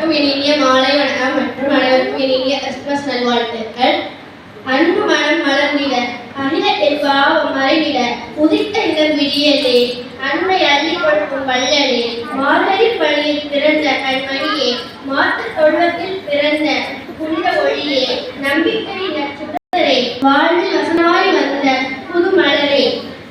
அனைவருக்கும் இனிய மாலை வணக்கம் மற்றும் அனைவருக்கும் இனிய கிறிஸ்துமஸ் நல்வாழ்த்துக்கள். அன்பு மனம் மலர்ந்திட, அகிலத்தில் பாவம் மறைந்திட, உதித்த இளம் விடியலே, அன்பை அள்ளி கொடுக்கும் வள்ளலே, மார்கழி பணியில் பிறந்த கண்மணியே, மாற்று தொழுவத்தில் பிறந்த புனித ஒளியே, நம்பிக்கை நட்சத்திரே, வாழ்வில் வசனாய் வந்த புது மலரே.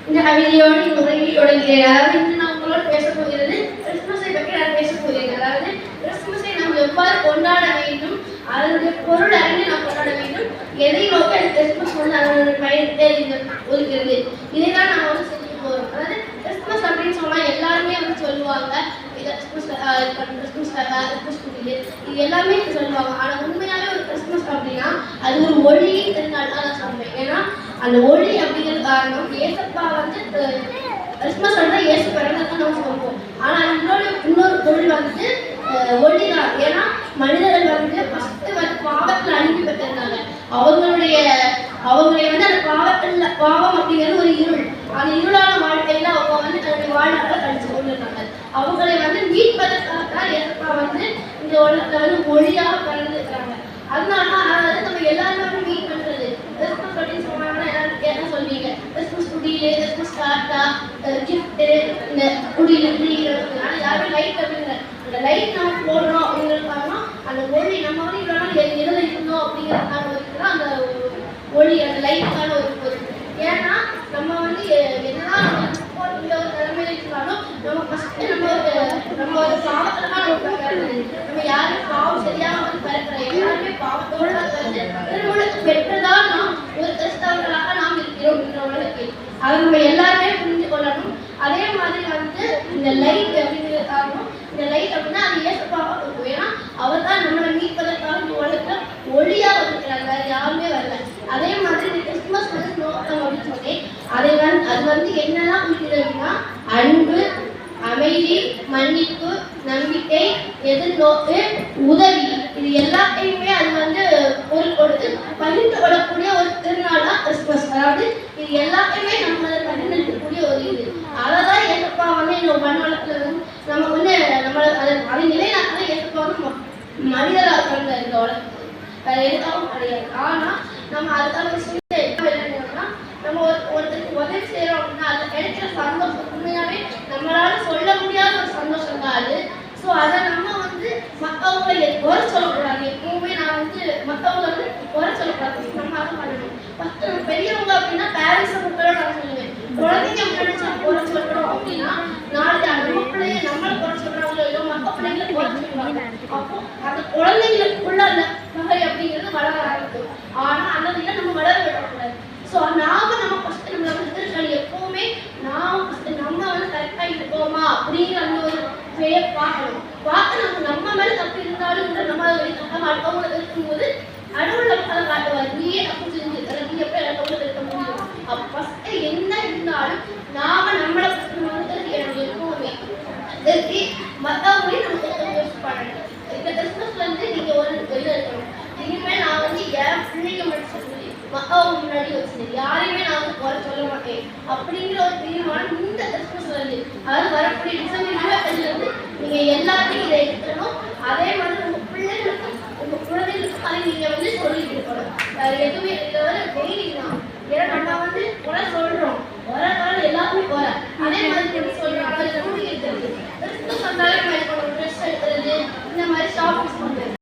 இந்த கவிதையோடு உதவி தொடங்குகிறேன். அதாவது இன்று நான் உங்களோடு பேச போகிறது கிறிஸ்துமஸை பற்றி நான் பேச போகிறேன். அதாவது கிறிஸ்துமஸை நாம் எவ்வாறு கொண்டாட வேண்டும், அதனுடைய பொருள் அறிந்து நாம் கொண்டாட வேண்டும், எதை நோக்கி அது கிறிஸ்துமஸ் வந்து அதனுடைய பயத்தை ஒதுக்கிறது, இதை தான் நம்ம வந்து செஞ்சு போகிறோம். அதாவது கிறிஸ்துமஸ் அப்படின்னு சொன்னால் எல்லாருமே வந்து சொல்லுவாங்க கிறிஸ்துமஸ் இது எல்லாமே சொல்லுவாங்க. ஆனால் உண்மையாகவே ஒரு கிறிஸ்துமஸ் அப்படின்னா அது ஒரு ஒளியின் திருநாள் தான் நான் சொல்லுவேன். ஏன்னா அந்த ஒளி அப்படிங்கிறது காரணம் ஏசப்பா வந்து கிறிஸ்துமஸ் வந்து இயேசு பிறந்ததான் நம்ம சொல்லுவோம். ஆனால் இன்னொரு பொருள் வந்து ஒளி தான். ஏன்னா மனிதர்கள் வந்து ஃபஸ்ட்டு வந்து பாவத்தில் அனுப்பப்பட்டிருந்தாங்க. அவங்களை வந்து அந்த பாவம் அப்படிங்கிறது ஒரு இருள். அந்த இருளான வாழ்க்கையில அவங்க வந்து தன்னுடைய வாழ்நாளை கழிச்சு கொண்டு இருந்தாங்க. அவங்களை வந்து மீட்பதற்காக தான் ஏசப்பா வந்து இந்த உலகத்துல வந்து ஒளியாக பிறந்திருக்கிறாங்க. அதனால அதாவது நம்ம எல்லாருமே மீட் பண்றது கிறிஸ்துமஸ் அப்படின்னு சொன்னாங்கன்னா என்ன சொல்வீங்க? கிறிஸ்துமஸ் குடியில கிறிஸ்துமஸ் காட்டா கிஃப்ட் இந்த குடியில ஆனால் யாரும் லைட் அப்படிங்கிற அந்த லைட் நம்ம போடுறோம் அப்படிங்கிறதுக்காக அந்த ஒளி நம்ம வந்து இவ்வளோ நாள் எதில் இருந்தோம் அப்படிங்கிறதுக்கான ஒரு அந்த ஒளி அந்த லைட்டுக்கான ஒரு பொருள். ஏன்னா நம்ம வந்து என்னதான் ஒரு நிலைமையில இருந்தாலும் நம்ம ஃபஸ்ட்டு நம்ம ஒரு பாவத்தில் தான் நம்ம யாரும் பாவம் சரியாக வந்து பிறக்கிறோம். எல்லாருமே பாவத்தோடு வந்து திருமணத்துக்கு பெற்றதான் நாம் ஒரு கிறிஸ்தவர்களாக நாம் இருக்கிறோம் என்ற உலகத்தில் அதை நம்ம எல்லாருமே புரிந்து கொள்ளணும். அதே மாதிரி வந்து இந்த லைட் அப்படிங்கிறது காரணம். இந்த லைட் அப்படின்னா அது ஏசப்பாக இருக்கும். ஏன்னா அவர் தான் நம்மளை மீட்பதற்காக இந்த உலகத்தில் ஒளியாக வந்துருக்கிறாங்க, வேறு யாருமே வரல. அதே மாதிரி இந்த கிறிஸ்துமஸ் வந்து நோக்கம் அப்படின்னு சொன்னேன். அது வந்து என்னெல்லாம் குறிக்கிறது அப்படின்னா அன்பு, அமைதி, மன்னிப்பு, நம்பிக்கை, எதிர்நோக்கு, உதவி, இது எல்லாத்தையுமே அது வந்து பொருள் கொடுத்து பகிர்ந்து கொள்ளக்கூடிய ஒரு திருநாள் தான் கிறிஸ்துமஸ். அதாவது இது எல்லாத்தையுமே நம்ம அதை பகிர்ந்துக்கூடிய ஒரு இது. அதை தான் ஏசப்பா வந்து இந்த மண்வளத்தில் வந்து நம்ம வந்து அதை நிலைநாட்ட ஏசப்பா வந்து மனிதராக பிறந்த இந்த உலகத்துக்கு வேறு எதுக்காகவும் கிடையாது. ஆனால் நம்ம அதுக்கான விஷயத்தை என்ன நம்ம ஒருத்தருக்கு உதவி செய்யறோம் அப்படின்னா அதுல கிடைக்கிற சந்தோஷம் உண்மையாவே நம்மளால சொல்ல முடியாத ஒரு சந்தோஷம் தான் அது. ஸோ அதை நம்ம வந்து மற்றவங்களை குறை சொல்லக்கூடாது. எப்பவுமே நான் வந்து மற்றவங்களை வந்து குறை சொல்லக்கூடாது. நம்ம அதை பண்ணணும். ஃபர்ஸ்ட் நம்ம பெரியவங்க அப்படின்னா பேரண்ட்ஸை முக்கியம் நான் சொல்லுவேன். குழந்தைங்க நினைச்சா குறை சொல்றோம் அப்படின்னா நாளைக்கு நம்ம பிள்ளைய நம்மளை குறை சொல்றாங்களோ இல்லையோ மற்ற பிள்ளைங்களை குறை சொல்லுவாங்க. அப்போ அந்த குழந்தைங்களுக்குள்ள அந்த வகை அப்படிங்கிறது வளர ஆரம்பிக்கும். ஆனா அந்த இதை நம்ம வளர விடக்கூடாது. ஸோ நம்ம ஃபஸ்ட்டு நம்மளை வந்து எப்போவுமே நம்ம வந்து கரெக்டாக இருக்கோமா அப்படிங்கிற அந்த ஒரு வேயை பார்க்கணும். நம்ம மேலே தப்பு இருந்தாலும் நம்ம அடுத்தவங்களை இருக்கும்போது அடுவுள்ள அதை காட்டுவார். நீயே தப்பு செஞ்சுருக்கிற, நீ எப்படி அடுத்தவங்களை இருக்க முடியும்? அப்போ ஃபஸ்ட்டு என்ன இருந்தாலும் நம்மளை வந்து எப்பவுமே இதற்கு மற்றவங்களையும் நம்ம யோசிச்சு பண்ணணும். இந்த கிறிஸ்துமஸ்ல இருந்து நீங்கள் ஒரு இது இருக்கணும். இனிமேல் நான் வந்து என் பிள்ளைங்க மட்டும் சொல்லி அவங்க முன்னாடி வச்சு யாரையுமே நான் வந்து குறை சொல்ல மாட்டேன் அப்படிங்கிற ஒரு தீர்மானம் இந்த கிறிஸ்துமஸ்ல இருந்து அதாவது வரக்கூடிய டிசம்பர் 25 இருந்து நீங்க எல்லாத்தையும் இதை எடுக்கணும். அதே மாதிரி உங்க பிள்ளைகளுக்கும் உங்க குழந்தைகளுக்கும் அதை நீங்க வந்து சொல்லிட்டு இருக்கணும். எதுவுமே இதை வந்து டெய்லி தான். ஏன்னா நம்ம வந்து குறை சொல்றோம், குறை எல்லாருமே குறை. அதே மாதிரி சொல்றோம் அதை கூடி இருக்கிறது கிறிஸ்துமஸ் வந்தாலே நம்ம ட்ரெஸ் எடுக்கிறது இந்த மாதிரி ஷாப்பிங் பண்றது.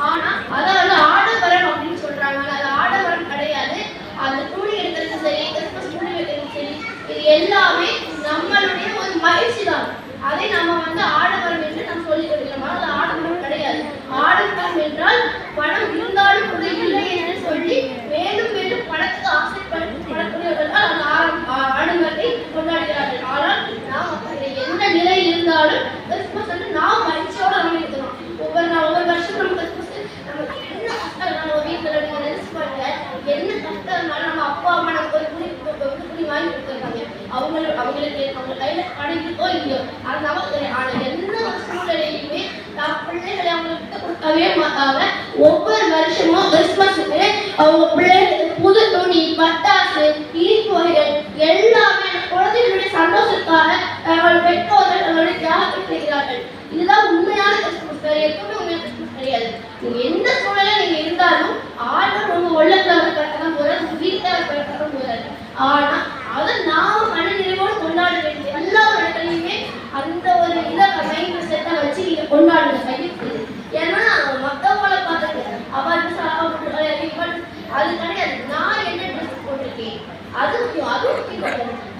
ஆனா அதாவது ஆடம்பரம் அப்படின்னு சொல்றாங்க. அது ஆடம்பரம் கிடையாது. அந்த துணி எடுக்கிறது சரி, கிறிஸ்துமஸ் துணி வைக்கிறது சரி, இது எல்லாமே நம்மளுடைய ஒரு மகிழ்ச்சி தான். அதை நம்ம வந்து ஆடம்பரம் என்று நம்ம சொல்லிக் கொடுக்கிறோம். அது ஆடம்பரம் கிடையாது. ஆடம்பரம் என்றால் பணம் இருந்தாலும் கூட இல்லை என்று சொல்லி மேலும் மேலும் பணத்துக்கு ஆசைப்படக்கூடியவர்கள் அந்த ஆடம்பரத்தை கொண்டாடுகிறார்கள். ஆனால் நாம் எந்த நிலை இருந்தாலும் கிறிஸ்துமஸ் வந்து நாம் மகிழ்ச்சியோடு நம்ம இருக்கிறோம். ஒவ்வொரு வருஷம் நம்ம கிறிஸ்துமஸ் நமக்கு என்ன கஷ்டம் இருந்தாலும் வீட்டில் நீங்க நினைச்சு பாருங்க, என்ன கஷ்டம் இருந்தாலும் நம்ம அப்பா அம்மா நமக்கு ஒரு துணி வாங்கி கொடுத்துருக்காங்க. அவங்களுக்கு அவங்க கையில கிடைக்குதோ இல்லையோ அது நமக்கு. ஆனால் எந்த ஒரு சூழ்நிலையுமே நம்ம பிள்ளைகளை அவங்களுக்கு விட்டு கொடுக்கவே மாட்டாங்க. ஒவ்வொரு வருஷமும் கிறிஸ்துமஸுக்கு அவங்க பிள்ளைகளுக்கு புது துணி, பட்டாசு, இனிப்பு வகைகள் எல்லாமே குழந்தைகளுடைய சந்தோஷத்துக்காக பெற்றோர்கள் அவங்களுடைய தியாகத்தை செய்கிறார்கள். இதுதான் உண்மையான கிறிஸ்துமஸ். எப்பவுமே உண்மையான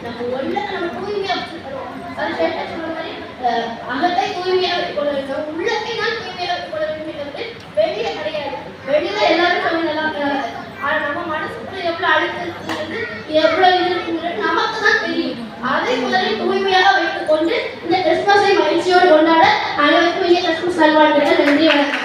நம்ம உள்ள நம்ம தூய்மையா வச்சுக்கணும். அது சேட்டை சொன்ன மாதிரி அகத்தை தூய்மையா கொள்ள வேண்டும், உள்ளத்தை தான் தூய்மையா கொள்ள வேண்டும். வெளியே கிடையாது. வெளியில எல்லாரும் கொஞ்சம் நல்லா இருக்கிறாங்க. ஆனா நம்ம மனசுக்குள்ள எவ்வளவு அழுத்தம் இருக்குது, எவ்வளவு இருக்குங்கிறது நமக்கு தான் தெரியும். அதை முதலில் தூய்மையாக வைத்துக் கொண்டு இந்த கிறிஸ்துமஸை மகிழ்ச்சியோடு கொண்டாட அனைவருக்கும் இனிய கிறிஸ்துமஸ் நல்வாழ்த்துக்கள். நன்றி, வணக்கம்.